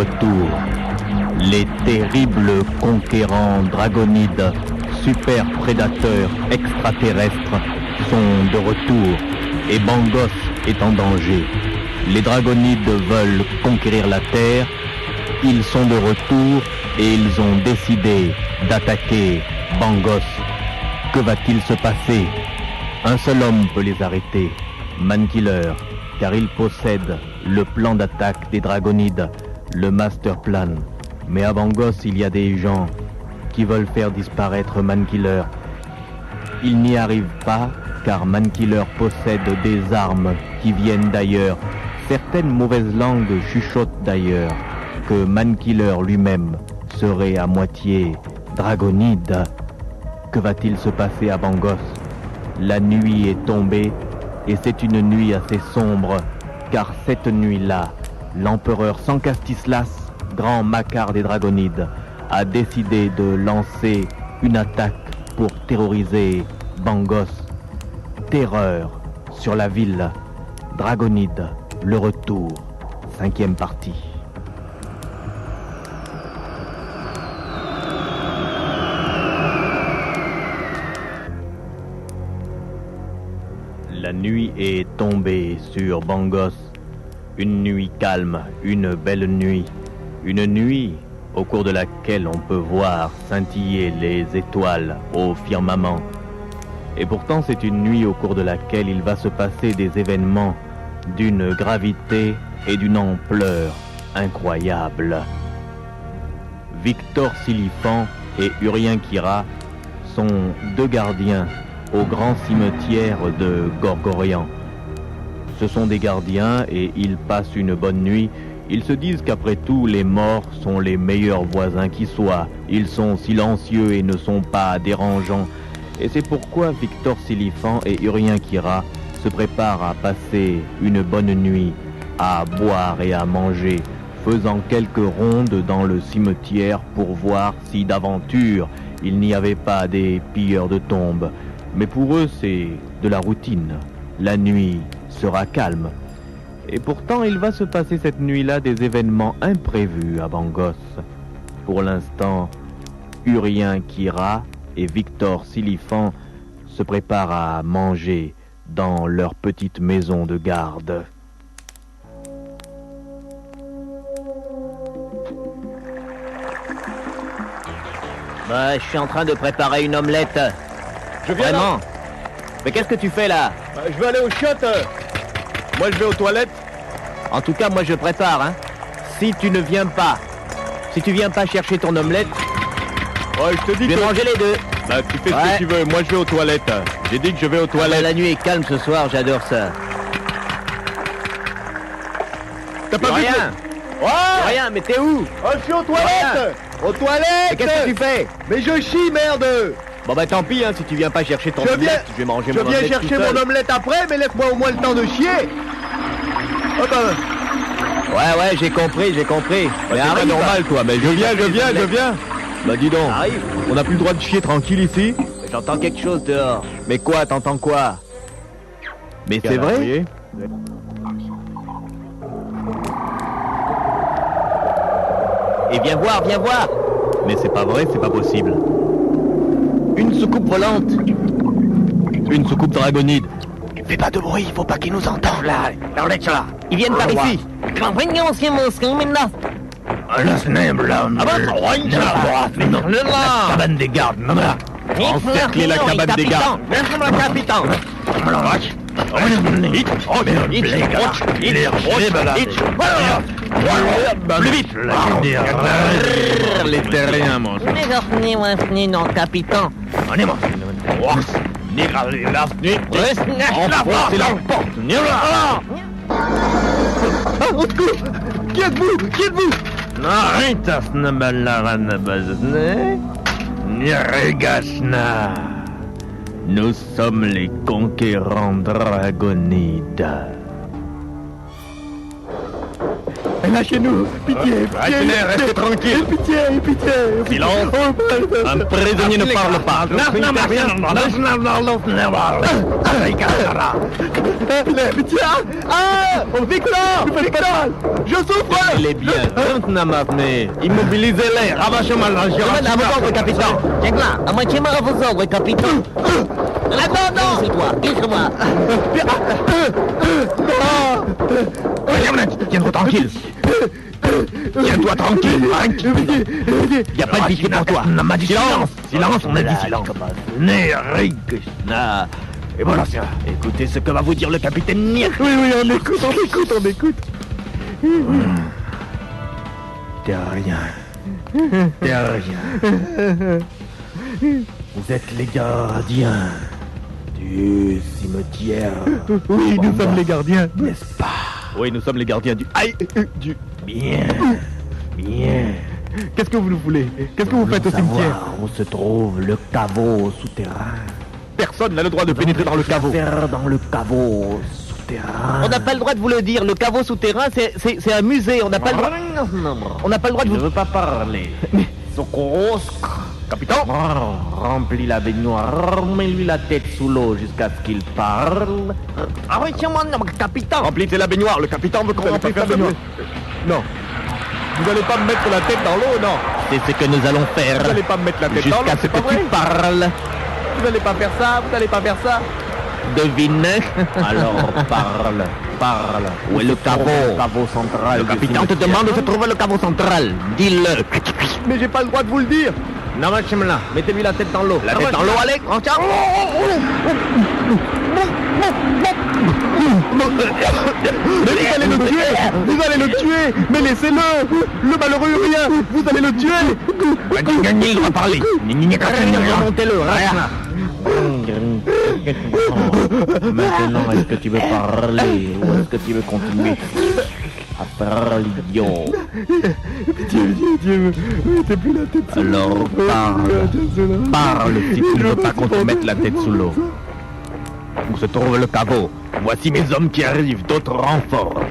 retour. Les terribles conquérants dragonides, super prédateurs extraterrestres, sont de retour et Bangos est en danger. Les dragonides veulent conquérir la Terre, ils sont de retour et ils ont décidé d'attaquer Bangos. Que va-t-il se passer? Un seul homme peut les arrêter, Mankiller, car il possède le plan d'attaque des dragonides, le master plan. Mais à Bangos, il y a des gens qui veulent faire disparaître Mankiller. Ils n'y arrivent pas, car Mankiller possède des armes qui viennent d'ailleurs. Certaines mauvaises langues chuchotent d'ailleurs que Mankiller lui-même serait à moitié dragonide. Que va-t-il se passer à Bangos? La nuit est tombée et c'est une nuit assez sombre, car cette nuit-là, l'empereur Sankastislas, grand macquart des dragonides, a décidé de lancer une attaque pour terroriser Bangos. Terreur sur la ville. Dragonide, le retour, 5e partie. La nuit est tombée sur Bangos. Une nuit calme, une belle nuit. Une nuit au cours de laquelle on peut voir scintiller les étoiles au firmament. Et pourtant c'est une nuit au cours de laquelle il va se passer des événements d'une gravité et d'une ampleur incroyables. Victor Silifan et Urien Kira sont deux gardiens au grand cimetière de Gorgorian. Ce sont des gardiens et ils passent une bonne nuit. Ils se disent qu'après tout, les morts sont les meilleurs voisins qui soient. Ils sont silencieux et ne sont pas dérangeants. Et c'est pourquoi Victor Silifan et Urien Kira se préparent à passer une bonne nuit, à boire et à manger, faisant quelques rondes dans le cimetière pour voir si d'aventure il n'y avait pas des pilleurs de tombes. Mais pour eux, c'est de la routine. La nuit sera calme. Et pourtant, il va se passer cette nuit-là des événements imprévus à Bangos. Pour l'instant, Urien Kira et Victor Silifan se préparent à manger dans leur petite maison de garde. Bah, je suis en train de préparer une omelette. Je viens Vraiment? là. Mais qu'est-ce que tu fais là? Je vais aller aux chiottes. Moi, je vais aux toilettes. En tout cas, moi je prépare, hein. Si tu viens pas chercher ton omelette, Ouais, je te dis je vais que... manger les deux. Bah, tu fais ce Ouais. que tu veux. Moi, je vais aux toilettes. J'ai dit que je vais aux toilettes. La nuit est calme ce soir, j'adore ça. T'as pas vu Rien. que... Ouais. Rien, mais t'es où? Oh, je suis aux toilettes. Aux toilettes. Mais qu'est-ce que tu fais? Mais je chie, merde. Bon bah tant pis, hein, si tu viens pas chercher ton Je omelette, viens- je vais manger Je mon viens omelette chercher tout seul. mon omelette après, mais laisse-moi au moins le temps de chier. Oh, bah, Ouais, j'ai compris. bah, Mais c'est pas arrive. normal, toi. Mais je viens. Bah, dis donc. Arrive. On n'a plus le droit de chier tranquille ici. J'entends quelque chose dehors. Mais quoi, t'entends quoi? Mais c'est vrai? Calendrier. Et viens voir. Mais c'est pas vrai, c'est pas possible. Une soucoupe volante. Une soucoupe dragonide. Fais pas de bruit, faut pas qu'ils nous entendent là. Ils viennent par ici. La cabane des gardes. Encerclez la cabane des gardes. Plus vite. Les terriens, mon. Non, capitaine. Enfoncez la porte. Au secours. Qui êtes-vous? Nous sommes les conquérants dragonides. Lâchez-nous. Pitié, pitié. Restez tranquille. Pitié, pitié. Silence. Un prisonnier ne parle pas. Pitié. Ah, Victor, Victor, je souffre. Il est bien. Immobilisez-les. Rabâchez-moi l'argent. À vos ordres, capitaine. Tiens là, à moitié mort à vos ordres, capitaine. Ah non, non. Glisse-toi, glisse-moi. Tiens-toi tranquille. Tiens-toi tranquille, Frank. Il n'y a pas de pitié pour toi. Silence. Silence, on a dit silence. Et voilà, ça. Écoutez ce que va vous dire le capitaine Nier. Oui, on écoute. T'es rien. Vous êtes les gardiens du cimetière. Oui, nous sommes les gardiens. N'est-ce pas? Oui, nous sommes les gardiens du... Bien. Qu'est-ce que vous nous voulez? Qu'est-ce que vous faites au cimetière? Où se trouve le caveau souterrain? Personne n'a le droit de pénétrer dans le caveau. Faire dans le caveau souterrain. On n'a pas le droit de vous le dire. Le caveau souterrain, c'est un musée. On n'a pas le droit. On n'a pas le droit de Je vous. ne veux pas parler. Socorros. Capitaine. Remplis la baignoire, mets-lui la tête sous l'eau jusqu'à ce qu'il parle. Ah oui, tiens-moi, non, capitaine. Remplissez la baignoire, le capitaine veut qu'on remplisse la baignoire. Non. Vous n'allez pas me mettre la tête dans l'eau, non. C'est ce que nous allons faire. Vous n'allez pas me mettre la tête dans l'eau, Jusqu'à ce c'est que pas vrai. tu parles. Vous n'allez pas faire ça. Devine. Alors parle. Où est le caveau central? Le capitaine te demande où se trouve le caveau central. Dis-le. Mais j'ai pas le droit de vous le dire. Namachimla, mettez-lui la tête dans l'eau. La tête dans l'eau, allez. Mais vous allez le tuer. Mais laissez-le. Le malheureux rien. Vous allez le tuer. Il va parler. Remontez-le. Maintenant, est-ce que tu veux parler ou est-ce que tu veux continuer à faire l'idiot? Dieu, mettez plus la tête sous l'eau. Alors parle si tu ne veux pas qu'on te mette la tête sous l'eau. Où se trouve le caveau? Voici mes hommes qui arrivent, d'autres renforts.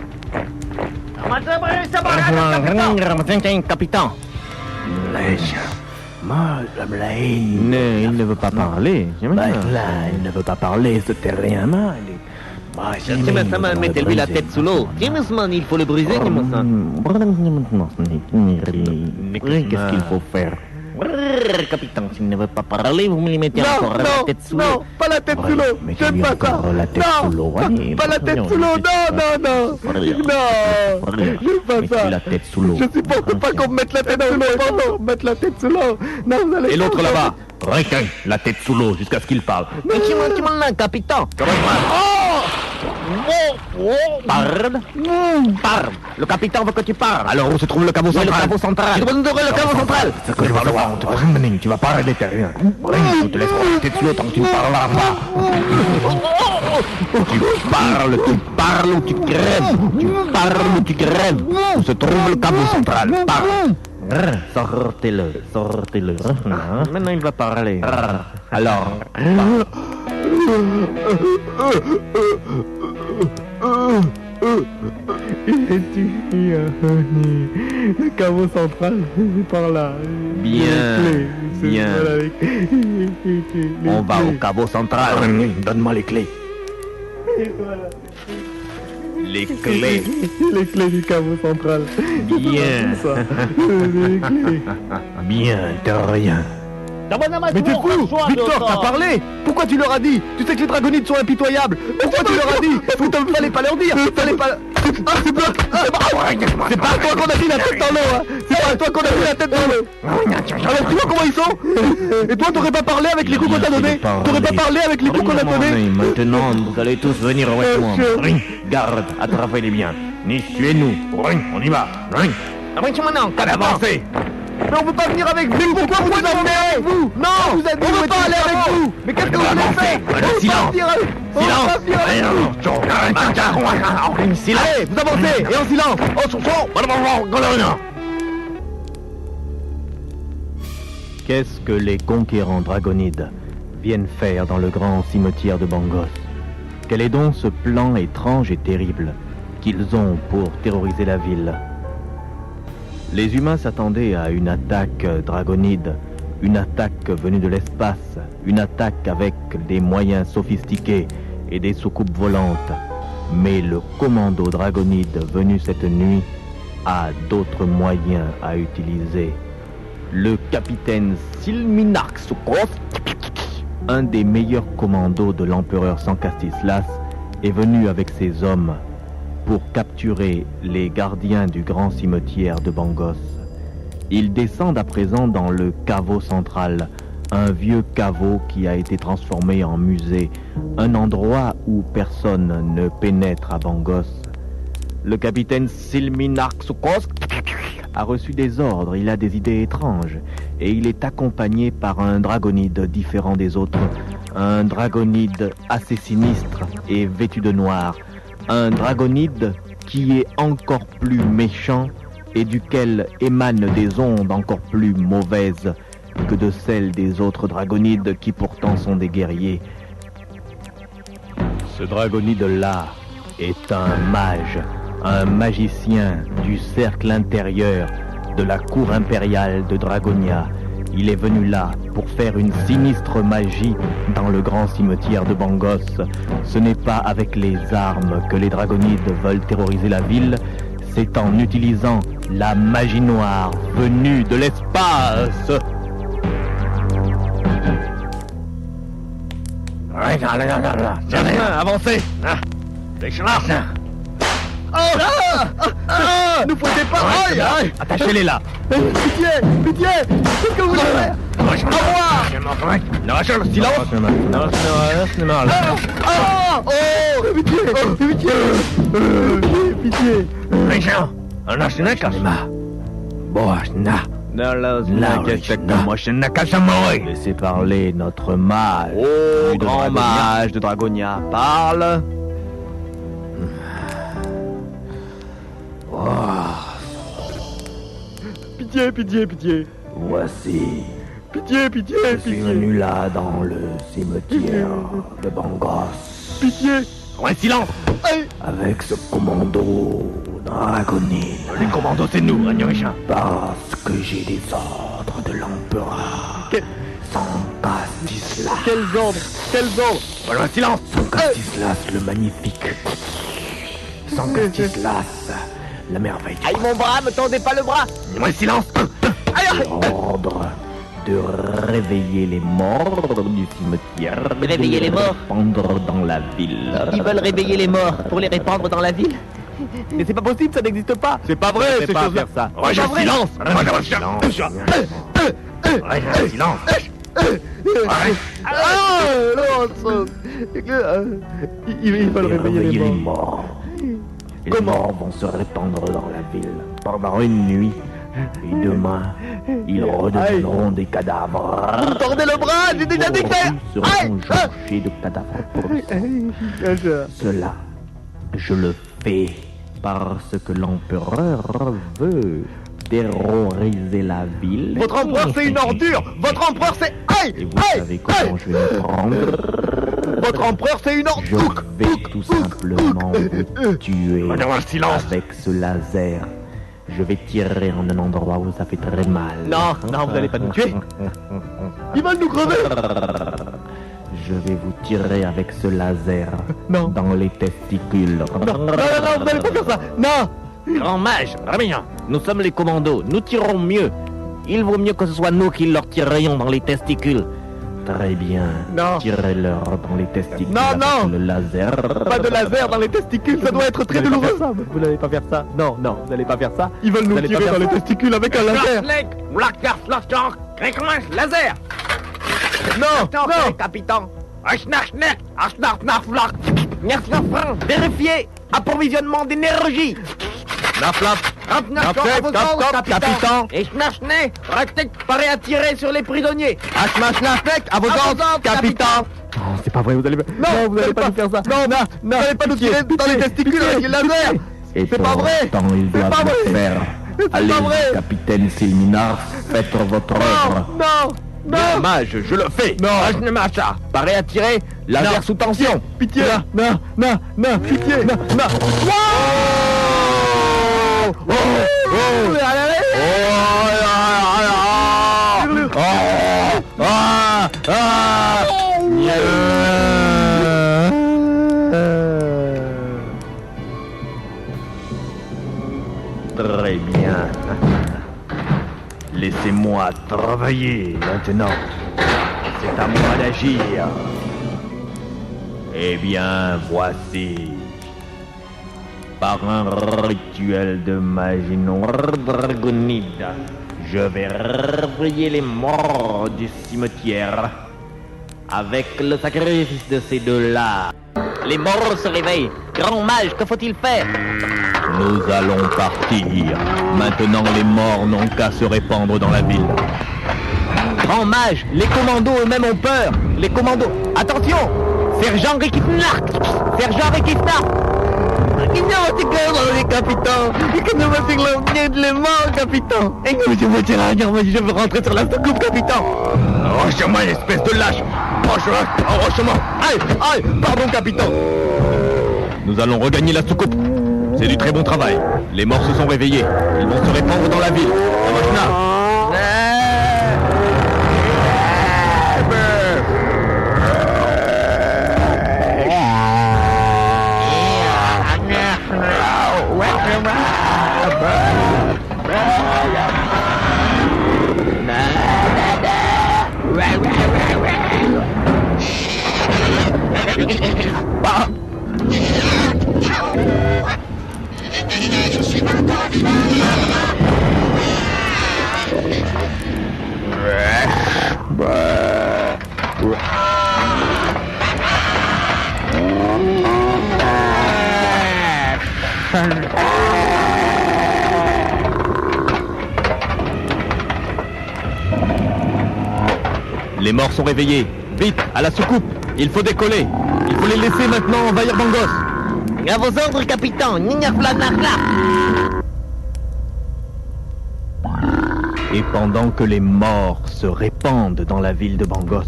Capitaine. Il ne veut pas parler. Il ne veut pas parler, c'était rien mal. Mettez-lui la tête sous l'eau. Tiens-moi, il faut le briser, tiens-moi. Qu'est-ce qu'il faut faire? Capitaine, s'il ne veut pas parler, vous me lui mettez encore la tête sous l'eau. Non, pas la tête sous l'eau. J'aime pas ça. La tête sous l'eau. Pas la tête sous l'eau. Non. J'aime pas ça. La tête sous l'eau. Je supporte pas qu'on me mette la tête sous l'eau. Pardon, mettre la tête sous l'eau. Non, vous allez. Et l'autre là-bas, requin, la tête sous l'eau jusqu'à ce qu'il parle. Mais tiens-moi là, capitaine. Parle. Le capitaine veut que tu parles. Alors où se trouve le caveau central? Le caveau central. Je dois nous donner le caveau central. C'est que je vais le voir. Tu vas parler de rien. Je te laisse la tête sous l'eau tant que tu ne parleras pas. Tu parles ou tu crèves. Tu parles ou tu crèves. Où se trouve le caveau central? Parle. Sortez-le. Maintenant il va parler. Alors. Le caveau central, c'est par là. Bien. On va au caveau central. Donne-moi les clés. Les clés. Les clés du caveau central. Bien. Les clés. Bien, de rien. Mais t'es fou! Victor, t'as parlé! Pourquoi tu leur as dit? Tu sais que les dragonides sont impitoyables! Pourquoi tu leur as dit? Fallait pas leur dire! Fallait pas... Ah, c'est pas à toi qu'on a mis la tête dans l'eau, hein! C'est pas à toi qu'on a mis la tête dans l'eau! Alors tu vois comment ils sont? Et toi t'aurais pas parlé avec les coups qu'on t'a donnés? T'aurais pas parlé avec les coups qu'on a donnés? Maintenant, vous allez tous venir avec moi. Garde, attrapez-les bien. Ni suivez-nous. On y va. Avancez. Mais on veut pas venir avec vous! Pourquoi vous nous emmenez avec vous? Non! On veut pas aller avec vous! Mais qu'est-ce que vous voulez faire? Silence. Allez, vous avancez! Et en silence! Qu'est-ce que les conquérants dragonides viennent faire dans le grand cimetière de Bangos? Quel est donc ce plan étrange et terrible qu'ils ont pour terroriser la ville? Les humains s'attendaient à une attaque dragonide, une attaque venue de l'espace, une attaque avec des moyens sophistiqués et des soucoupes volantes. Mais le commando dragonide venu cette nuit a d'autres moyens à utiliser. Le capitaine Silminark Sukos, un des meilleurs commandos de l'empereur Sankastislas, est venu avec ses hommes pour capturer les gardiens du grand cimetière de Bangos. Ils descendent à présent dans le caveau central, un vieux caveau qui a été transformé en musée, un endroit où personne ne pénètre à Bangos. Le capitaine Silminark Sukos a reçu des ordres, il a des idées étranges, et il est accompagné par un dragonide différent des autres, un dragonide assez sinistre et vêtu de noir, un dragonide qui est encore plus méchant et duquel émanent des ondes encore plus mauvaises que de celles des autres dragonides qui pourtant sont des guerriers. Ce dragonide-là est un mage, un magicien du cercle intérieur de la cour impériale de Dragonia. Il est venu là pour faire une sinistre magie dans le grand cimetière de Bangos. Ce n'est pas avec les armes que les dragonides veulent terroriser la ville, c'est en utilisant la magie noire venue de l'espace. Avancez. Ne fouettez pas. Aïe. Attachez-les là. Pitié. Qu'est-ce que vous voulez faire? À moi. Silence. Pitié. Laissez parler notre mage. Oh, grand mage de Dragonia, parle. Pitié. Voici, Pitié. je suis venu là dans le cimetière de Bangos. Pitié. Ouais, silence. Avec ce commando dragonide. Les commandos, c'est nous, Agnorisha. Parce que j'ai des ordres de l'empereur. Sankastislas. Quels ordres? Voilà, silence. Sankastislas le magnifique. Sankastislas la merveille. Aïe, mon bras, me tendez pas le bras. Ouais, silence. Ordre de réveiller les morts du cimetière. Réveiller les morts? Répandre dans la ville. Ils veulent réveiller les morts pour les répandre dans la ville. Mais c'est pas possible, ça n'existe pas. C'est pas vrai, ces choses-là. ça. Ouais, silence. Silence. Ils veulent réveiller les morts. morts. Les morts vont se répandre dans la ville pendant une nuit. Et demain, ils redeviendront des cadavres. Tordez le bras, j'ai déjà dit que Seront jonchés de cadavres pourris. Cela, je le fais parce que l'empereur veut terroriser la ville. Votre empereur, c'est une ordure. Votre empereur, c'est... Et vous savez comment je vais le prendre? Votre empereur, c'est une Je ordure. vais tout simplement vous tuer silence. avec ce laser. Je vais tirer en un endroit où ça fait très mal. Non, vous allez pas nous tuer. Ils veulent nous crever. Je vais vous tirer avec ce laser Non. dans les testicules. Non, vous allez pas faire ça. Non. Grand mage, Ramien. Nous sommes les commandos, nous tirons mieux. Il vaut mieux que ce soit nous qui leur tirerions dans les testicules. Très bien. Non. Tirez-leur dans les testicules Non, avec non. le laser. Pas de laser dans les testicules, ça doit être très douloureux. Vous n'allez pas faire ça. Non, vous n'allez pas faire ça. Ils veulent nous allez pas tirer faire dans les ça. testicules avec un laser. Non. Capitaine. Vérifiez. Approvisionnement d'énergie. Capitaine. Et Schnarchne, prêt à tirer sur les prisonniers. À vos ordres, capitaine. Oh, c'est pas vrai, vous allez pas... Non, vous allez pas nous faire ça. Non, vous allez pas nous tirer dans les testicules avec les lasers. Et C'est pas vrai. pourtant, ils doivent pas le vrai. faire. C'est Allez, pas vrai. capitaine Silminar, faites votre œuvre. Non. Mage, je le fais. Non. Paré à tirer, laser sous tension. Pitié. Non. Pitié. Non. Très bien. Laissez-moi travailler maintenant. C'est à moi d'agir. Eh bien, voici. Par un rituel de magie noire dragonide, je vais réveiller les morts du cimetière avec le sacrifice de ces deux-là. Les morts se réveillent. Grand mage, que faut-il faire? Nous allons partir. Maintenant, les morts n'ont qu'à se répandre dans la ville. Grand mage, les commandos eux-mêmes ont peur. Les commandos... Attention! Sergent Rikifnark! Sergent Rikifnark! Capitaine! Les morts, capitaine! Je veux rentrer sur la soucoupe, capitaine! Arrache-moi, espèce de lâche! Arrache-moi! Aïe! Pardon, capitaine! Nous allons regagner la soucoupe. C'est du très bon travail. Les morts se sont réveillés. Ils vont se répandre dans la ville. Les morts sont réveillés. Vite, à la soucoupe. Il faut décoller. Il faut les laisser maintenant envahir Bangos. À vos ordres, capitaine. Et pendant que les morts se répandent dans la ville de Bangos,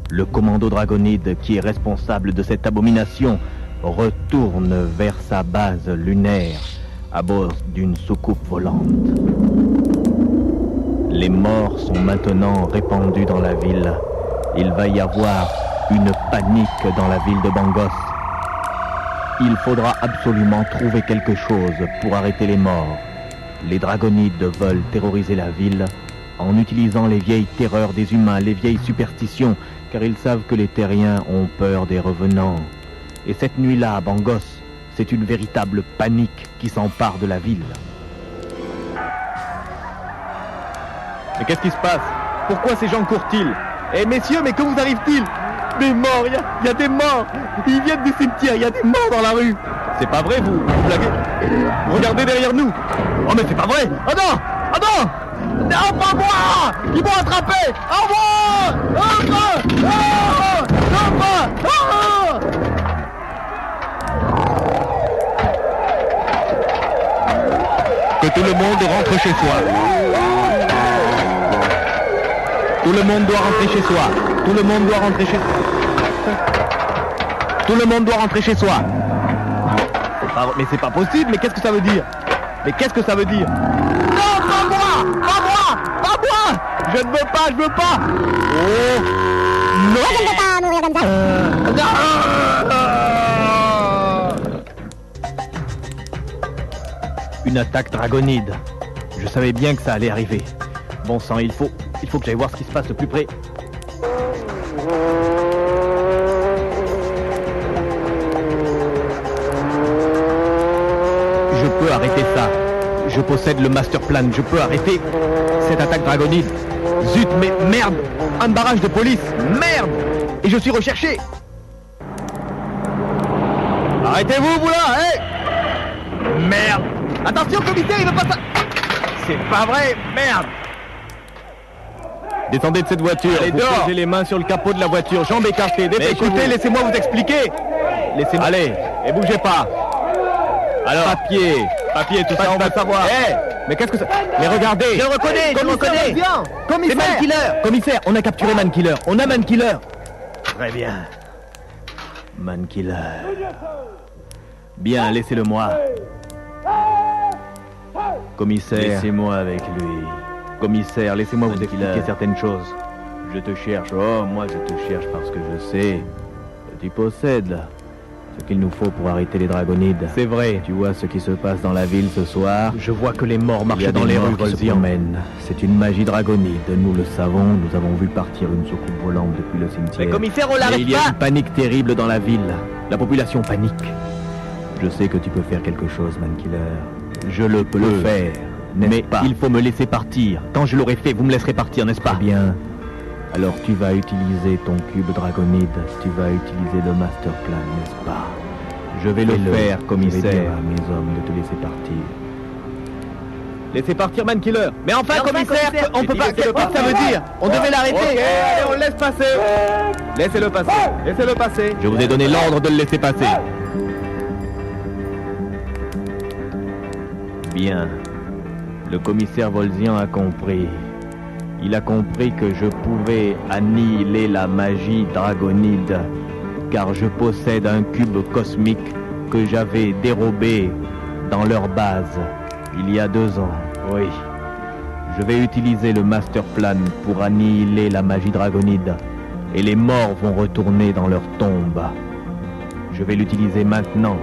le commando dragonide qui est responsable de cette abomination retourne vers sa base lunaire à bord d'une soucoupe volante. Les morts sont maintenant répandus dans la ville. Il va y avoir une panique dans la ville de Bangos. Il faudra absolument trouver quelque chose pour arrêter les morts. Les dragonides veulent terroriser la ville en utilisant les vieilles terreurs des humains, les vieilles superstitions, car ils savent que les terriens ont peur des revenants. Et cette nuit-là, à Bangos, c'est une véritable panique qui s'empare de la ville. Mais qu'est-ce qui se passe? Pourquoi ces gens courent-ils? Eh messieurs, mais que vous arrive-t-il? Des morts, il y a des morts. Ils viennent du cimetière, il y a des morts dans la rue. C'est pas vrai, vous blaguez? Regardez derrière nous. Oh mais c'est pas vrai. Oh non. Oh non. Non, pas moi. Ils m'ont attrapé. Oh moi. Oh non. Oh non, pas. Oh. Que tout le monde rentre chez soi. Tout le monde doit rentrer chez soi. Tout le monde doit rentrer chez soi. Tout le monde doit rentrer chez soi. Mais c'est pas possible, mais qu'est-ce que ça veut dire? Mais qu'est-ce que ça veut dire? Non, pas moi! Pas moi! Pas moi! Je ne veux pas! Oh! Non! Je ne veux pas mourir comme ça! Une attaque dragonide. Je savais bien que ça allait arriver. Bon sang, il faut que j'aille voir ce qui se passe de plus près. Je peux arrêter ça. Je possède le master plan. Je peux arrêter cette attaque dragonide. Zut, mais merde! Un barrage de police! Merde! Et je suis recherché! Arrêtez-vous, vous là, hein? Merde! Attention, commissaire, il veut pas ça! C'est pas vrai, merde! Descendez de cette voiture. Allez, vous dehors. posez les mains sur le capot de la voiture. Jambes écartées. Dépêchez-vous. Écoutez, laissez-moi vous expliquer! Laissez-moi. Allez, et bougez pas. Alors, papier, tout ça, on va savoir. Mais qu'est-ce que ça... Mais regardez. Je le reconnais, Commissaire. C'est Mankiller. Commissaire, on a capturé Mankiller. On a Mankiller. Très bien. Mankiller. Bien, laissez-le moi. Commissaire, Laissez-moi avec lui. commissaire, laissez-moi vous Tranquille. expliquer certaines choses. Je te cherche. Oh, moi je te cherche parce que je sais que tu possèdes ce qu'il nous faut pour arrêter les dragonides. C'est vrai, Tu vois ce qui se passe dans la ville ce soir? je vois que les morts Il y a marchent dans des les morts rues, qui se Volzian. promènent. C'est une magie dragonide, nous le savons, nous avons vu partir une soucoupe volante depuis le cimetière. Mais commissaire, on Mais l'arrête il y a pas. une panique terrible dans la ville. La population panique. Je sais que tu peux faire quelque chose, Mankiller. Je le peux Le faire, n'est-ce mais pas? il faut me laisser partir. Quand je l'aurai fait, vous me laisserez partir, n'est-ce pas? Très bien. Alors tu vas utiliser ton cube dragonide, tu vas utiliser le master plan, n'est-ce pas? Je vais le Fais-le. faire, Je vais commissaire. dire à mes hommes de te laisser partir. Laissez partir Mankiller. Mais enfin, Mais enfin, commissaire, commissaire, on peut pas. Qu'est-ce que ça veut dire? On devait l'arrêter. Ok, allez, on le laisse passer. Laissez-le passer. Laissez-le passer. Je vous ai donné l'ordre de le laisser passer. Bien. Le commissaire Volzian a compris. Il a compris que je pouvais annihiler la magie dragonide, car je possède un cube cosmique que j'avais dérobé dans leur base il y a 2 ans. Oui. Je vais utiliser le master plan pour annihiler la magie dragonide, et les morts vont retourner dans leur tombe. Je vais l'utiliser maintenant.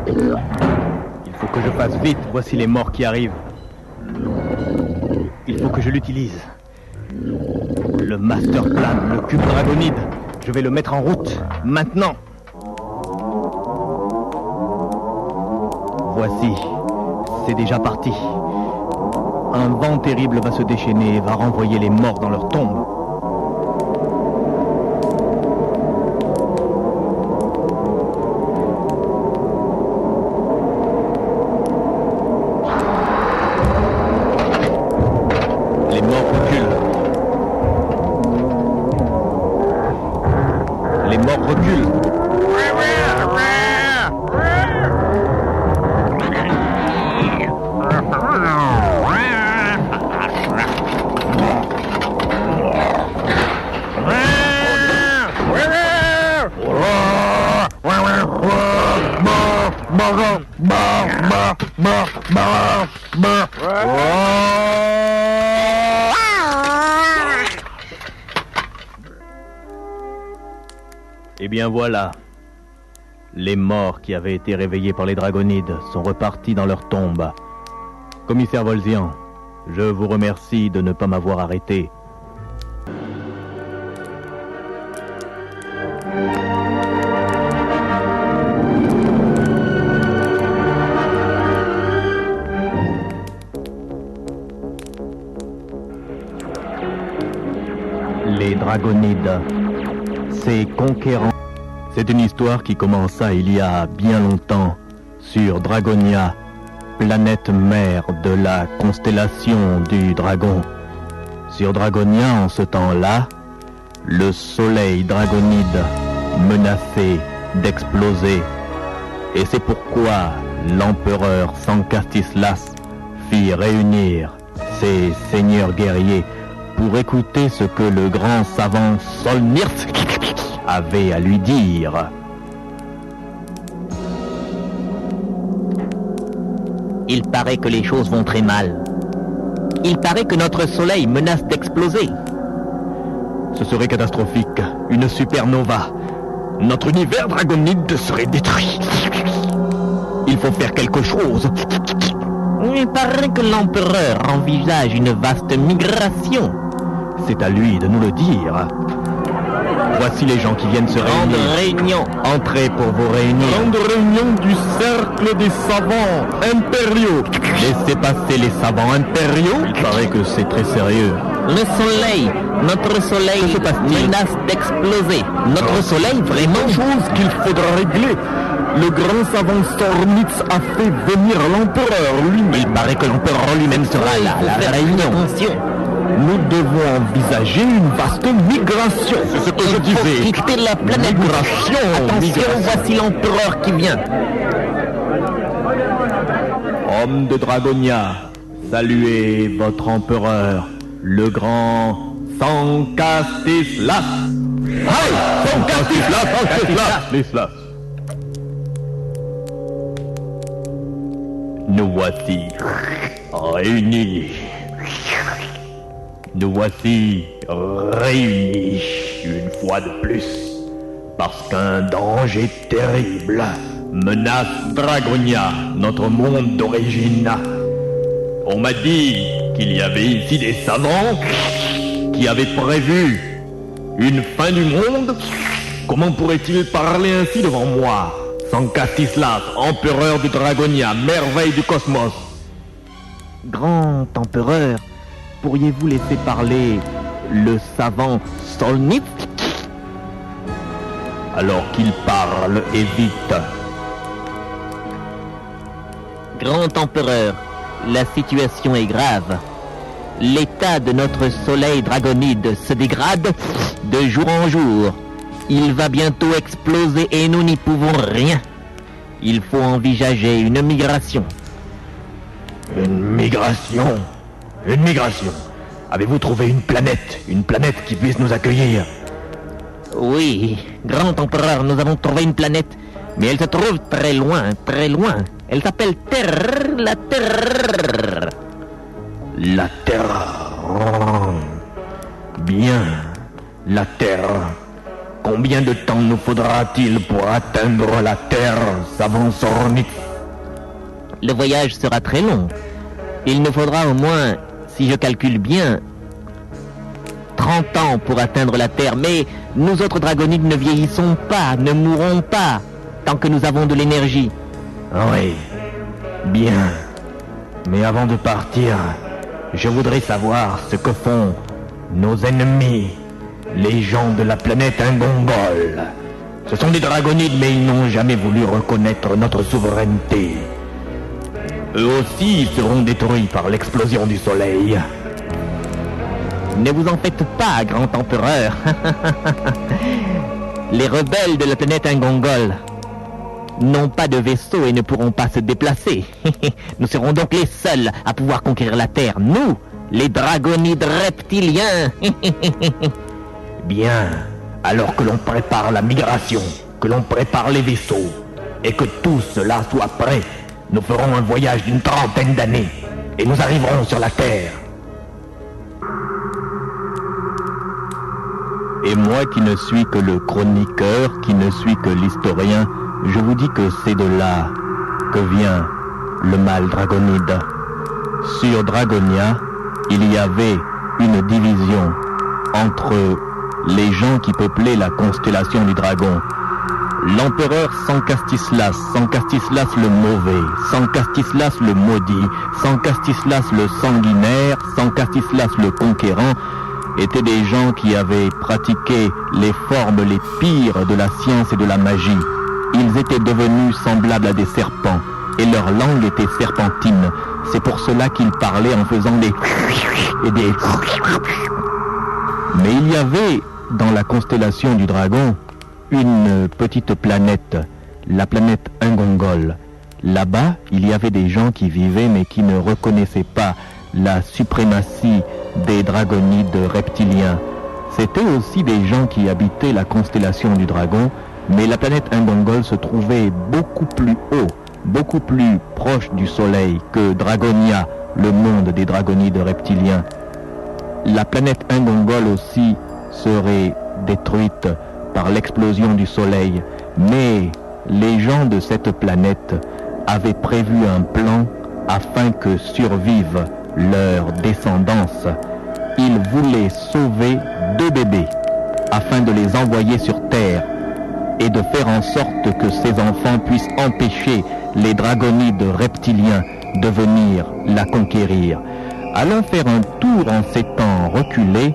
Il faut que je fasse vite. Voici les morts qui arrivent. Il faut que je l'utilise. Le master plan, le cube dragonide. Je vais le mettre en route. Maintenant. Voici. C'est déjà parti. Un vent terrible va se déchaîner et va renvoyer les morts dans leur tombe. Les morts reculent. Les morts reculent. Eh bien voilà. Les morts qui avaient été réveillés par les dragonides sont repartis dans leur tombe. Commissaire Volzian, je vous remercie de ne pas m'avoir arrêté. Les dragonides, ces conquérants. C'est une histoire qui commença il y a bien longtemps sur Dragonia, planète mère de la constellation du dragon. Sur Dragonia, en ce temps-là, le soleil dragonide menaçait d'exploser. Et c'est pourquoi l'empereur Sankastislas fit réunir ses seigneurs guerriers pour écouter ce que le grand savant Solnirsk avait à lui dire. Il paraît que les choses vont très mal. Il paraît que notre soleil menace d'exploser. Ce serait catastrophique, une supernova. Notre univers dragonide serait détruit. Il faut faire quelque chose. Il paraît que l'empereur envisage une vaste migration. C'est à lui de nous le dire. Voici les gens qui viennent se Grande réunir. réunion. Entrez pour vous réunir. Grande réunion du cercle des savants impériaux. Laissez passer les savants impériaux. Il paraît que c'est très sérieux. Le soleil, notre soleil Que se passe-t-il? menace d'exploser. Notre soleil, vraiment. Chose qu'il faudra régler. Le grand savant Stormitz a fait venir l'empereur lui-même. Il paraît que l'empereur lui-même sera là à la réunion. Attention, Nous devons envisager une vaste migration. C'est ce que je disais. quitter la planète. Migration, Attention, migration. voici l'empereur qui vient. Homme de Dragonia, saluez votre empereur, le grand Sankastislas. Hey, Sankastislas. Nous voici réunis. Nous voici réunis une fois de plus. Parce qu'un danger terrible menace Dragonia, notre monde d'origine. On m'a dit qu'il y avait ici des savants qui avaient prévu une fin du monde. Comment pourrait-il parler ainsi devant moi, sans Castislas, empereur de Dragonia, merveille du cosmos? Grand empereur, pourriez-vous laisser parler le savant Solnit? Alors qu'il parle et vite. Grand empereur, la situation est grave. L'état de notre soleil dragonide se dégrade de jour en jour. Il va bientôt exploser et nous n'y pouvons rien. Il faut envisager une migration. Une migration? Une migration? Avez-vous trouvé une planète qui puisse nous accueillir? Oui, grand empereur, nous avons trouvé une planète, mais elle se trouve très loin, très loin. Elle s'appelle Terre, la Terre. La Terre. Oh. Bien, la Terre. Combien de temps nous faudra-t-il pour atteindre la Terre, savant Sornix? Le voyage sera très long. Il nous faudra au moins, si je calcule bien, 30 ans pour atteindre la Terre. Mais nous autres dragonides ne vieillissons pas, ne mourrons pas, tant que nous avons de l'énergie. Oui, bien. Mais avant de partir, je voudrais savoir ce que font nos ennemis, les gens de la planète Ingongol. Ce sont des dragonides, mais ils n'ont jamais voulu reconnaître notre souveraineté. Eux aussi seront détruits par l'explosion du soleil. Ne vous en faites pas, grand empereur. Les rebelles de la planète Ingongol n'ont pas de vaisseau et ne pourront pas se déplacer. Nous serons donc les seuls à pouvoir conquérir la Terre. Nous, les dragonides reptiliens. Bien, alors que l'on prépare la migration, que l'on prépare les vaisseaux, et que tout cela soit prêt, nous ferons un voyage d'une 30aine d'années, et nous arriverons sur la Terre. Et moi qui ne suis que le chroniqueur, qui ne suis que l'historien, je vous dis que c'est de là que vient le mal dragonide. Sur Dragonia, il y avait une division entre les gens qui peuplaient la constellation du dragon. L'empereur Sancastislas, Sancastislas le mauvais, Sancastislas le maudit, Sancastislas le sanguinaire, Sancastislas le conquérant, étaient des gens qui avaient pratiqué les formes les pires de la science et de la magie. Ils étaient devenus semblables à des serpents, et leur langue était serpentine. C'est pour cela qu'ils parlaient en faisant des... Mais il y avait, dans la constellation du dragon, une petite planète, la planète Ingongol. Là-bas, il y avait des gens qui vivaient mais qui ne reconnaissaient pas la suprématie des dragonides reptiliens. C'étaient aussi des gens qui habitaient la constellation du dragon, mais la planète Ingongol se trouvait beaucoup plus haut, beaucoup plus proche du soleil que Dragonia, le monde des dragonides reptiliens. La planète Ingongol aussi serait détruite par l'explosion du soleil, mais les gens de cette planète avaient prévu un plan afin que survive leur descendance. Ils voulaient sauver 2 bébés afin de les envoyer sur Terre et de faire en sorte que ces enfants puissent empêcher les dragonides reptiliens de venir la conquérir. Allons faire un tour en ces temps reculés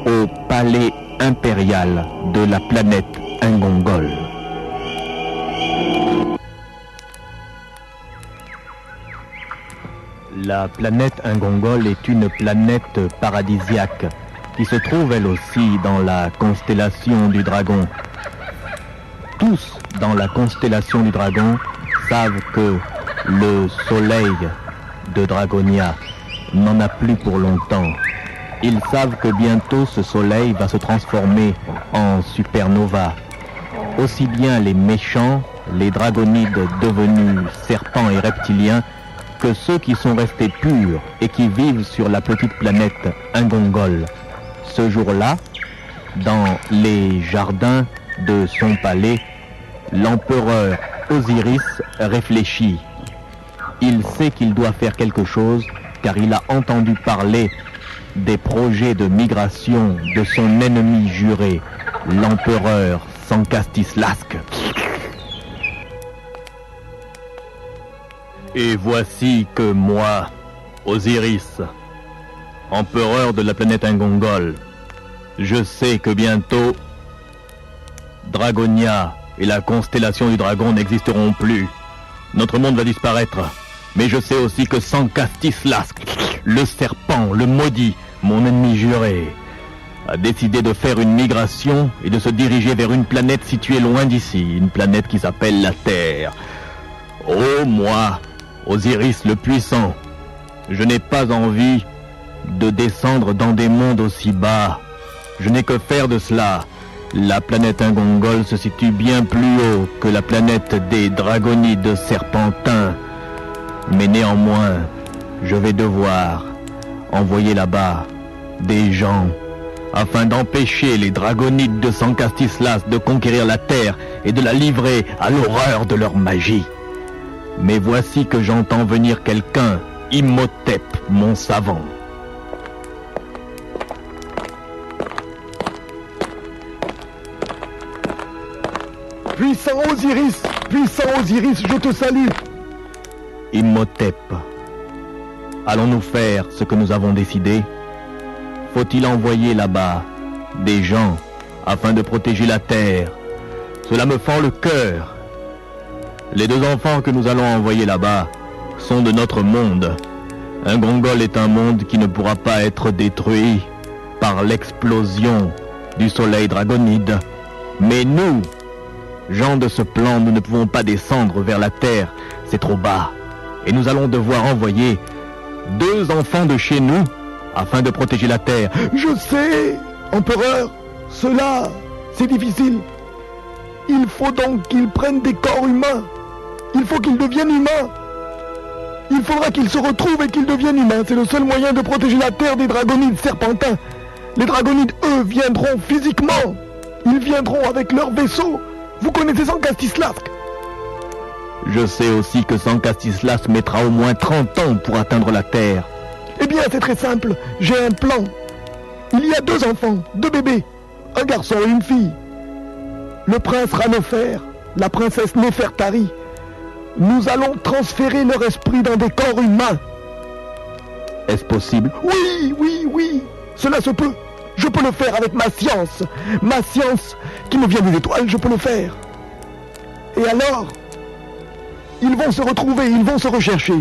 au palais impérial de la planète Ingongol. La planète Ingongol est une planète paradisiaque qui se trouve elle aussi dans la constellation du dragon. Tous dans la constellation du dragon savent que le soleil de Dragonia n'en a plus pour longtemps. Ils savent que bientôt ce soleil va se transformer en supernova. Aussi bien les méchants, les dragonides devenus serpents et reptiliens, que ceux qui sont restés purs et qui vivent sur la petite planète Ingongol, ce jour-là, dans les jardins de son palais, l'empereur Osiris réfléchit. Il sait qu'il doit faire quelque chose car il a entendu parler des projets de migration de son ennemi juré, l'empereur Sankastislask. Et voici que moi, Osiris, empereur de la planète Ingongol, je sais que bientôt, Dragonia et la constellation du dragon n'existeront plus. Notre monde va disparaître. Mais je sais aussi que Sankastislask, le serpent, le maudit, mon ennemi juré, a décidé de faire une migration et de se diriger vers une planète située loin d'ici, une planète qui s'appelle la Terre. Oh, moi, Osiris le puissant, je n'ai pas envie de descendre dans des mondes aussi bas. Je n'ai que faire de cela. La planète Ingongol se situe bien plus haut que la planète des dragonides serpentins. Mais néanmoins, je vais devoir envoyer là-bas des gens afin d'empêcher les dragonides de Sankastislas de conquérir la Terre et de la livrer à l'horreur de leur magie. Mais voici que j'entends venir quelqu'un, Imhotep, mon savant. Puissant Osiris, je te salue. Imhotep, allons-nous faire ce que nous avons décidé? Faut-il envoyer là-bas des gens afin de protéger la Terre? Cela me fend le cœur. Les deux enfants que nous allons envoyer là-bas sont de notre monde. Ingongol est un monde qui ne pourra pas être détruit par l'explosion du soleil dragonide. Mais nous, gens de ce plan, nous ne pouvons pas descendre vers la Terre, c'est trop bas. Et nous allons devoir envoyer deux enfants de chez nous afin de protéger la Terre. Je sais, empereur, cela, c'est difficile. Il faut donc qu'ils prennent des corps humains. Il faut qu'ils deviennent humains. Il faudra qu'ils se retrouvent et qu'ils deviennent humains. C'est le seul moyen de protéger la Terre des dragonides serpentins. Les dragonides, eux, viendront physiquement. Ils viendront avec leur vaisseau. Vous connaissez Sankastislask? Je sais aussi que Sankastislas mettra au moins 30 ans pour atteindre la Terre. Eh bien, c'est très simple. J'ai un plan. Il y a deux enfants, deux bébés. Un garçon et une fille. Le prince Ranofer, la princesse Nefertari. Nous allons transférer leur esprit dans des corps humains. Est-ce possible? Oui. Cela se peut. Je peux le faire avec ma science. Ma science qui me vient des étoiles, je peux le faire. Et alors, ils vont se retrouver, ils vont se rechercher.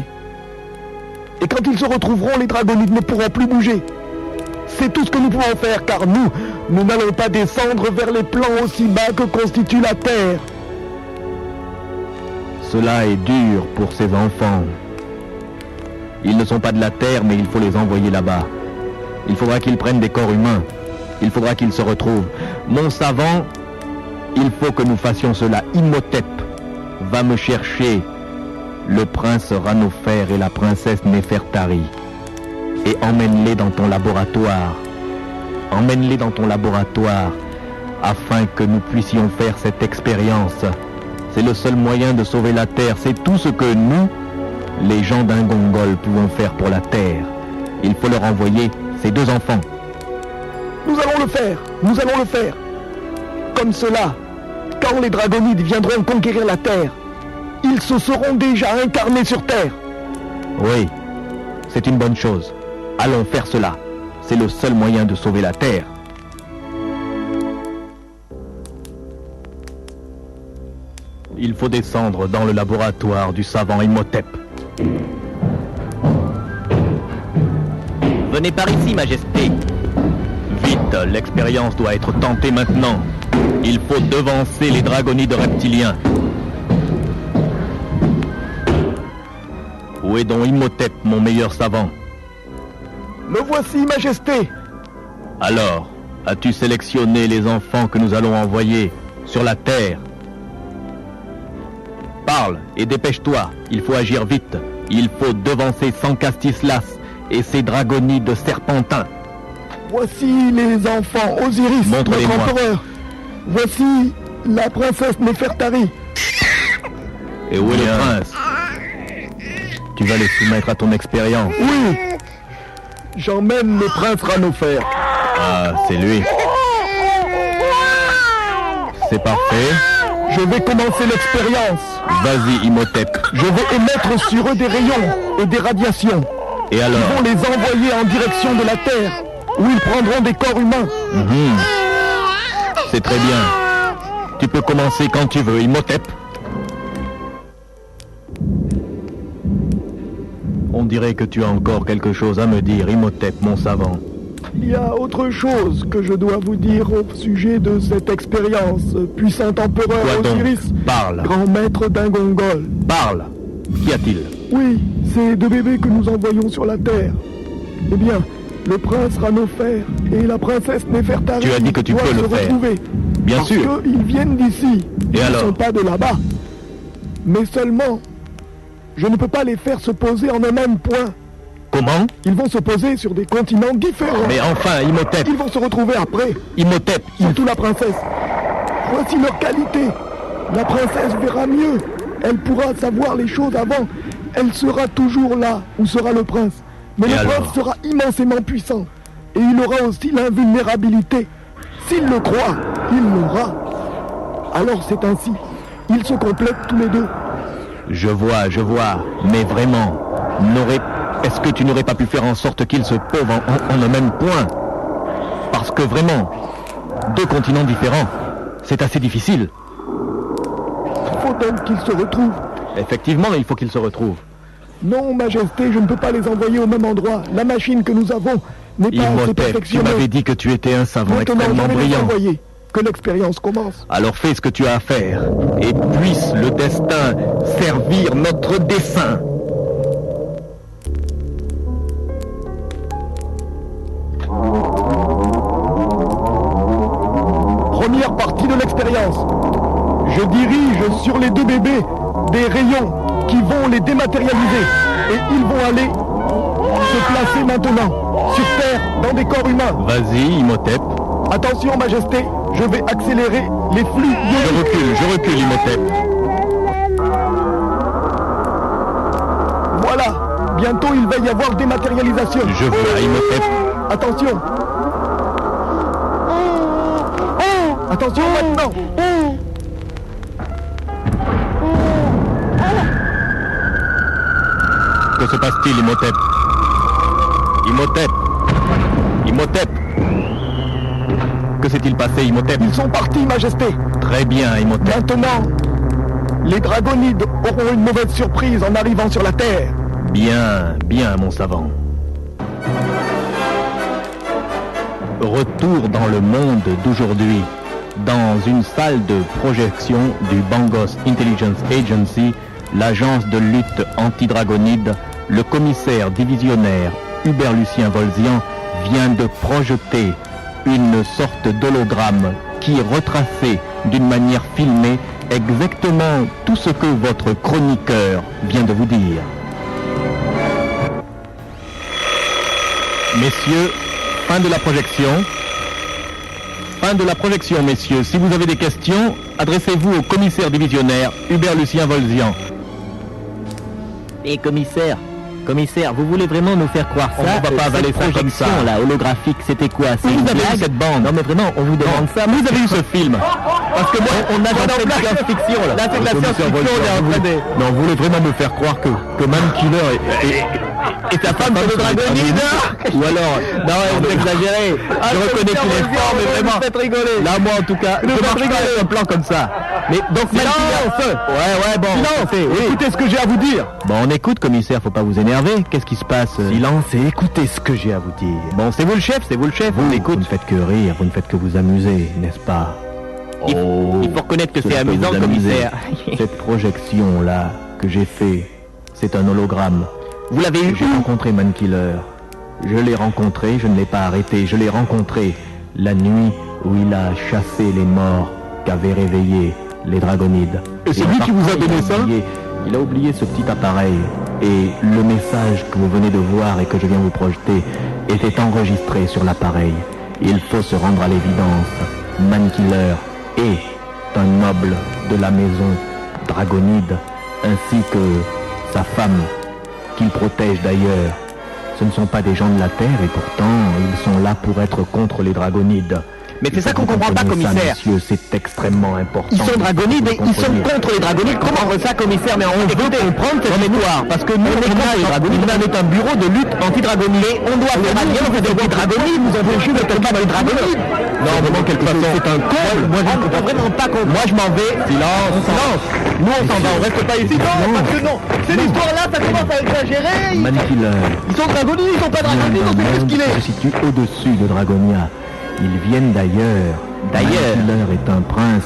Et quand ils se retrouveront, les dragonides ne pourront plus bouger. C'est tout ce que nous pouvons faire, car nous n'allons pas descendre vers les plans aussi bas que constitue la Terre. Cela est dur pour ces enfants. Ils ne sont pas de la Terre, mais il faut les envoyer là-bas. Il faudra qu'ils prennent des corps humains. Il faudra qu'ils se retrouvent. Mon savant, il faut que nous fassions cela. Imhotep va me chercher le prince Ranofer et la princesse Nefertari. Et emmène-les dans ton laboratoire. Emmène-les dans ton laboratoire afin que nous puissions faire cette expérience. C'est le seul moyen de sauver la Terre. C'est tout ce que nous, les gens d'Ingongol, pouvons faire pour la Terre. Il faut leur envoyer ces deux enfants. Nous allons le faire. Comme cela, quand les dragonides viendront conquérir la Terre, ils se seront déjà incarnés sur Terre. Oui, c'est une bonne chose. Allons faire cela. C'est le seul moyen de sauver la Terre. Il faut descendre dans le laboratoire du savant Imhotep. Venez par ici, Majesté. Vite, l'expérience doit être tentée maintenant. Il faut devancer les dragonides reptiliens. Où est donc Imhotep, mon meilleur savant? Le voici, Majesté. Alors, as-tu sélectionné les enfants que nous allons envoyer sur la Terre? Parle et dépêche-toi, il faut agir vite. Il faut devancer Sancastislas et ses dragonides serpentins. Voici les enfants Osiris, Montre-les-moi. notre empereur. Voici la princesse Néfertari. Et où est le prince? Tu vas les soumettre à ton expérience. Oui, j'emmène le prince Ranofer. Ah, c'est lui. C'est parfait. Je vais commencer l'expérience. Vas-y, Imhotep. Je vais émettre sur eux des rayons et des radiations. Et Ils alors? vont les envoyer en direction de la Terre, où ils prendront des corps humains. Mhm. C'est très bien. Tu peux commencer quand tu veux, Imhotep. On dirait que tu as encore quelque chose à me dire, Imhotep, mon savant. Il y a autre chose que je dois vous dire au sujet de cette expérience, puissant empereur Quoi donc? Osiris, Parle, grand maître d'Ingongol. parle. Qu'y a-t-il? Oui, ces deux bébés que nous envoyons sur la Terre. Eh bien, le prince Ranofer et la princesse Néfertari Tu as dit que tu doivent peux le se faire. retrouver. Bien Parce sûr. qu'ils viennent d'ici. Et Ils ne alors? sont pas de là-bas. Mais seulement, je ne peux pas les faire se poser en un même point. Comment? Ils vont se poser sur des continents différents. Mais enfin, Imhotep, Ils vont se retrouver après, Imhotep, surtout la princesse. Voici leur qualité. La princesse verra mieux. Elle pourra savoir les choses avant. Elle sera toujours là où sera le prince. Mais Et le alors? prince sera immensément puissant. Et il aura aussi l'invulnérabilité. S'il le croit, il l'aura. Alors c'est ainsi. Ils se complètent tous les deux. Je vois, mais vraiment, est-ce que tu n'aurais pas pu faire en sorte qu'ils se posent en un même point? Parce que vraiment, deux continents différents, c'est assez difficile. Il faut donc qu'ils se retrouvent. Effectivement, il faut qu'ils se retrouvent. Non, Majesté, je ne peux pas les envoyer au même endroit. La machine que nous avons n'est pas assez Imhotep, tu perfectionnée. m'avais dit que tu étais un savant Maintenant, extrêmement je vais les brillant. envoyer. Que l'expérience commence. Alors fais ce que tu as à faire, et puisse le destin servir notre dessein. Première partie de l'expérience. Je dirige sur les deux bébés des rayons qui vont les dématérialiser. Et ils vont aller se placer maintenant sur Terre dans des corps humains. Vas-y, Imhotep. Attention, Majesté, je vais accélérer les flux ioniques. Je recule, Imhotep. Voilà. Bientôt, il va y avoir dématérialisation. Je vois, Imhotep. Attention. Attention maintenant. Que se passe-t-il, Imhotep? Imhotep. Imhotep. Que s'est-il passé, Imhotep? Ils sont partis, Majesté. Très bien, Imhotep. Maintenant, les dragonides auront une mauvaise surprise en arrivant sur la Terre. Bien, bien, mon savant. Retour dans le monde d'aujourd'hui. Dans une salle de projection du Bangos Intelligence Agency, l'agence de lutte anti-dragonide, le commissaire divisionnaire Hubert Lucien Volzian vient de projeter une sorte d'hologramme qui retraçait d'une manière filmée exactement tout ce que votre chroniqueur vient de vous dire. Messieurs, fin de la projection. Fin de la projection, messieurs. Si vous avez des questions, adressez-vous au commissaire divisionnaire Hubert Lucien Volzian. Et commissaire, vous voulez vraiment nous faire croire On ça? ne va pas avaler Cette ça comme projection ça. là, holographique, c'était quoi? C'est Vous une avez blague? vu cette bande? Non mais vraiment, on vous demande ça. Vous avez vu ce film? Parce que moi, on a dans de la science-fiction là. Là, c'est de la science-fiction, on est en train de... Non, vous voulez vraiment me faire croire que Man Killer et ta femme sont des dragonide? Ou alors... Non, vous exagérez. Je reconnais qu'il est fort, mais vraiment... Faites rigoler. Là, moi, en tout cas, je marche pas avec un plan comme ça. Mais donc, Man Killer... Ouais, bon, Silence. oui. Écoutez ce que j'ai à vous dire. Bon, on écoute, commissaire, faut pas vous énerver. Qu'est-ce qui se passe? Silence et écoutez ce que j'ai à vous dire. Bon, c'est vous le chef, on écoute. Vous ne faites que rire, vous ne faites que vous amuser, n'est-ce pas? Il faut reconnaître que c'est cela peut amusant, vous amuser. commissaire. Cette projection-là que j'ai fait, c'est un hologramme. Vous l'avez eu J'ai rencontré Man Killer. Je l'ai rencontré, je ne l'ai pas arrêté. Je l'ai rencontré la nuit où il a chassé les morts qu'avaient réveillés les dragonides. Et c'est lui qui vous a il donné ça Il a oublié ce petit appareil. Et le message que vous venez de voir et que je viens vous projeter était enregistré sur l'appareil. Il faut se rendre à l'évidence. Mankiller est un noble de la maison Dragonide, ainsi que sa femme, qu'il protège d'ailleurs. Ce ne sont pas des gens de la Terre et pourtant ils sont là pour être contre les Dragonides. Mais c'est ça qu'on comprend pas, commissaire. Monsieur, c'est extrêmement important. Ils sont Dragonides et ils sont contre les Dragonides. Comment ça, commissaire? Mais on veut comprendre cette histoire. Parce que nous, on est un bureau de lutte anti-Dragonide. Et on doit faire alliance avec les Dragonides. Nous avons juste de combattre les Dragonides. Non, vraiment, quelque façon. C'est un con. Moi, je ne peux vraiment pas comprendre. Moi, je m'en vais. Silence. Nous, on s'en va. On reste pas ici. Non, parce que non. Cette histoire-là, ça commence à exagérer. Mankiller. Ils sont Dragonides, ils sont pas Dragonides. On sait plus ce qu'il est. Se situe au-dessus de Dragonia. Ils viennent d'ailleurs. Mankiller est un prince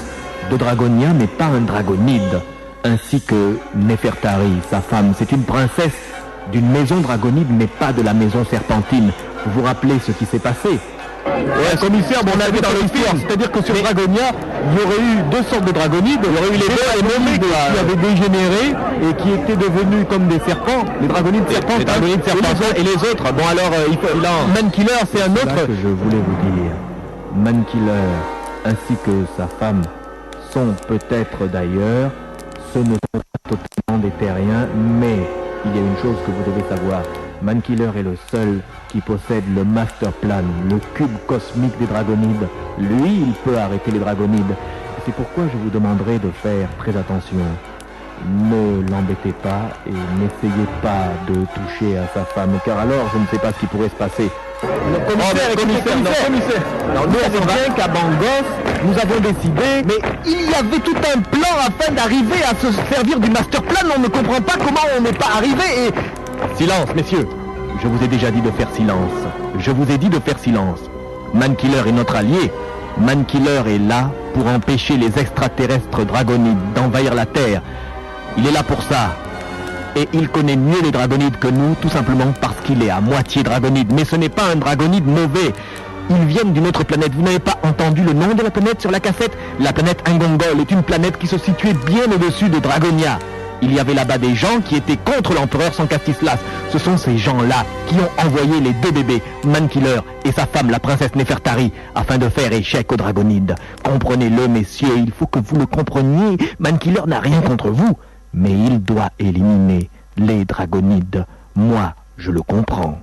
de Dragonia, mais pas un Dragonide. Ainsi que Nefertari, sa femme. C'est une princesse d'une maison Dragonide, mais pas de la maison Serpentine. Vous vous rappelez ce qui s'est passé? Ouais, commissaire, bon, on a vu dans le film, c'est-à-dire que sur Dragonia, il y aurait eu deux sortes de Dragonides. Il y aurait eu les Dragonides qui avaient dégénéré et qui étaient devenus comme des serpents, les Dragonides serpents, et les autres. Bon alors, Mankiller, c'est un autre. C'est ça que je voulais vous dire. Mankiller ainsi que sa femme sont peut-être d'ailleurs, ce ne sont pas totalement des terriens, mais il y a une chose que vous devez savoir. Mankiller est le seul qui possède le Master Plan, le cube cosmique des Dragonides. Lui, il peut arrêter les Dragonides. C'est pourquoi je vous demanderai de faire très attention. Ne l'embêtez pas et n'essayez pas de toucher à sa femme, car alors je ne sais pas ce qui pourrait se passer. Commissaire. Non, nous savons bien qu'à Bangos, nous avons décidé, mais il y avait tout un plan afin d'arriver à se servir du Master Plan. On ne comprend pas comment on n'est pas arrivé et... Silence, messieurs. Je vous ai déjà dit de faire silence. Je vous ai dit de faire silence. Mankiller est notre allié. Mankiller est là pour empêcher les extraterrestres Dragonides d'envahir la Terre. Il est là pour ça. Et il connaît mieux les Dragonides que nous, tout simplement parce qu'il est à moitié Dragonide. Mais ce n'est pas un Dragonide mauvais. Ils viennent d'une autre planète. Vous n'avez pas entendu le nom de la planète sur la cassette? La planète Ingongol est une planète qui se situait bien au-dessus de Dragonia. Il y avait là-bas des gens qui étaient contre l'empereur Sankastislas. Ce sont ces gens-là qui ont envoyé les deux bébés, Mankiller et sa femme, la princesse Nefertari, afin de faire échec aux Dragonides. Comprenez-le, messieurs, il faut que vous le compreniez. Mankiller n'a rien contre vous, mais il doit éliminer les Dragonides. Moi, je le comprends.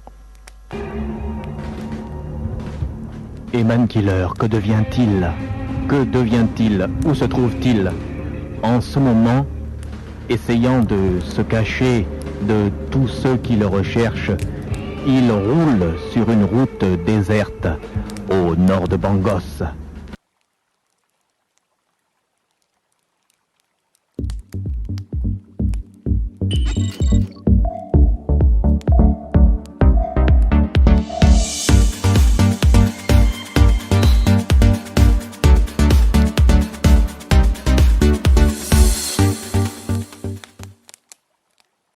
Et Mankiller, que devient-il? Que devient-il? Où se trouve-t-il? En ce moment, essayant de se cacher de tous ceux qui le recherchent, il roule sur une route déserte au nord de Bangos.